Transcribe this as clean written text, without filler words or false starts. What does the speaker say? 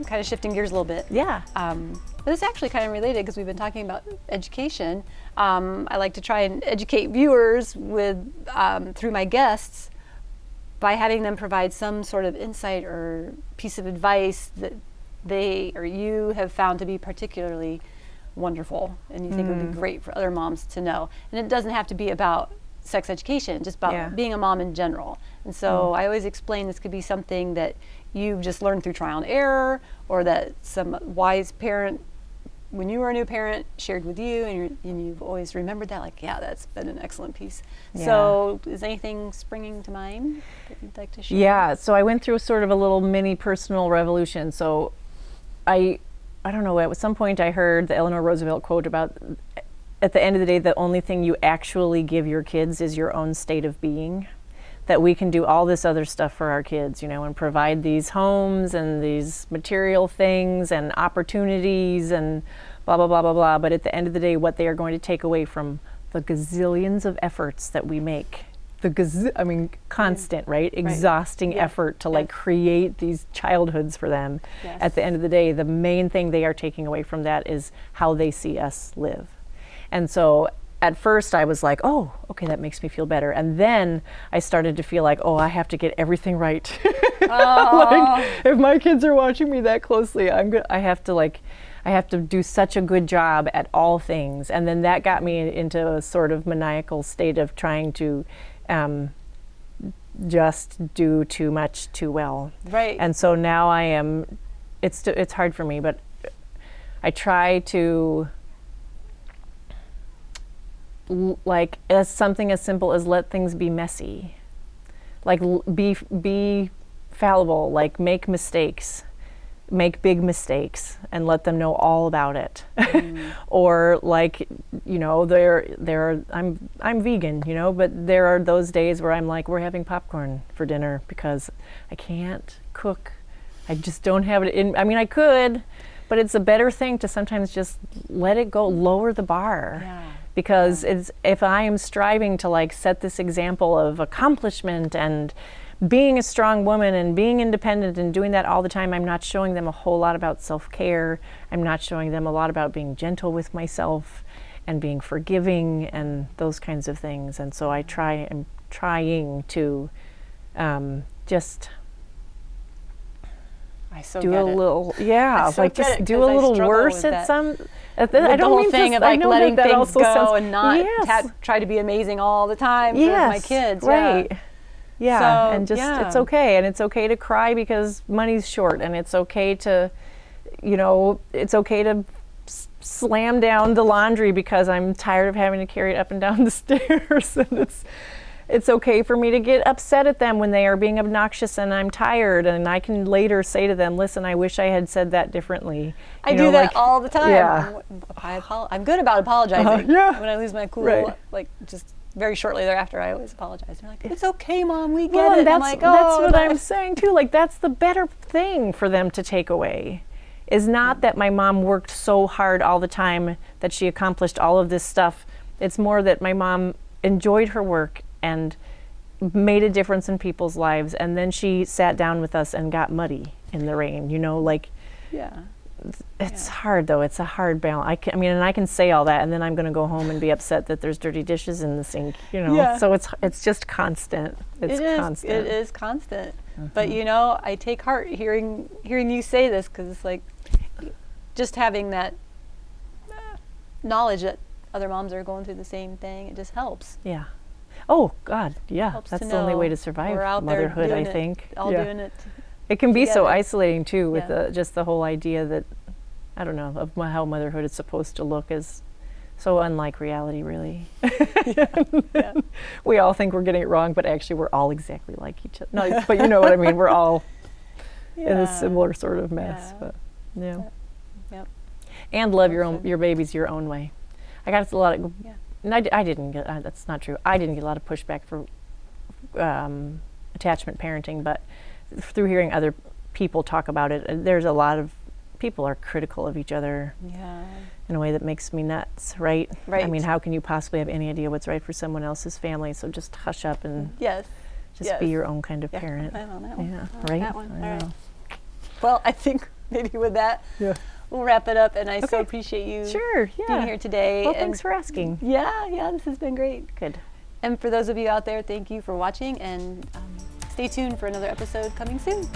kind of shifting gears a little bit. Yeah. But it's actually kind of related because we've been talking about education. I like to try and educate viewers with through my guests by having them provide some sort of insight or piece of advice that they or you have found to be particularly wonderful and you think would be great for other moms to know. And it doesn't have to be about sex education, just about being a mom in general. And so I always explain this could be something that you've just learned through trial and error, or that some wise parent, when you were a new parent, shared with you, and you've always remembered that, like, yeah, that's been an excellent piece. Yeah. So is anything springing to mind that you'd like to share? Yeah, so I went through sort of a little mini personal revolution. So I don't know, at some point I heard the Eleanor Roosevelt quote about, at the end of the day, the only thing you actually give your kids is your own state of being. That we can do all this other stuff for our kids, you know, and provide these homes and these material things and opportunities and blah, blah, blah, blah, blah. But at the end of the day, what they are going to take away from the gazillions of efforts that we make, constant, right? Exhausting effort to like create these childhoods for them. Yes. At the end of the day, the main thing they are taking away from that is how they see us live. And so at first I was like, oh, okay, that makes me feel better. And then I started to feel like, oh, I have to get everything right. Like, if my kids are watching me that closely, I have to do such a good job at all things. And then that got me into a sort of maniacal state of trying to just do too much too well. Right. And so now it's hard for me, but I try to, like, as something as simple as let things be messy, like be fallible, like make mistakes, make big mistakes and let them know all about it. Or like, you know, I'm vegan, you know, but there are those days where I'm like, we're having popcorn for dinner because I can't cook. I just don't have it in, I mean, I could, but it's a better thing to sometimes just let it go, lower the bar. Yeah. Because if I am striving to like set this example of accomplishment and being a strong woman and being independent and doing that all the time, I'm not showing them a whole lot about self-care. I'm not showing them a lot about being gentle with myself and being forgiving and those kinds of things. And so I'm trying to just do a little, just do a little worse at some. I don't the whole mean thing of like letting things go and not try to be amazing all the time for my kids. Right. Yeah, so, and just it's okay, and it's okay to cry because money's short, and it's okay to, you know, it's okay to slam down the laundry because I'm tired of having to carry it up and down the stairs, and it's okay for me to get upset at them when they are being obnoxious and I'm tired, and I can later say to them, listen, I wish I had said that differently. I do that all the time. Yeah. I'm good about apologizing. When I lose my cool, like just very shortly thereafter, I always apologize. They're like, it's okay, Mom, we get it. That's, I'm like, that's what I'm saying too. Like, that's the better thing for them to take away. Is not that my mom worked so hard all the time that she accomplished all of this stuff. It's more that my mom enjoyed her work and made a difference in people's lives, and then she sat down with us and got muddy in the rain, you know, like, it's hard though. It's a hard balance. I mean, and I can say all that, and then I'm going to go home and be upset that there's dirty dishes in the sink, you know. Yeah. So it's just constant. It's constant. It is constant. But you know, I take heart hearing you say this, because it's like just having that knowledge that other moms are going through the same thing. It just helps. Yeah. Oh God, yeah. That's the only way to survive motherhood, I think. Doing it. It can be so isolating too, with just the whole idea that, I don't know, of how motherhood is supposed to look is so unlike reality, really. We all think we're getting it wrong, but actually we're all exactly like each other. No, but you know what I mean. We're all in a similar sort of mess. But and love your babies your own way. I got a lot of. And I didn't get. That's not true. I didn't get a lot of pushback for attachment parenting, but through hearing other people talk about it, there's a lot of people are critical of each other in a way that makes me nuts, right? I mean, how can you possibly have any idea what's right for someone else's family? So just hush up and just be your own kind of parent. I'm on that one. Right? That one. All right. Well, I think maybe with that, Yeah. we'll wrap it up. And I so Okay. appreciate you Sure. Yeah. being here today. Well, and thanks for asking. yeah, this has been great. Good. And for those of you out there, thank you for watching, and stay tuned for another episode coming soon.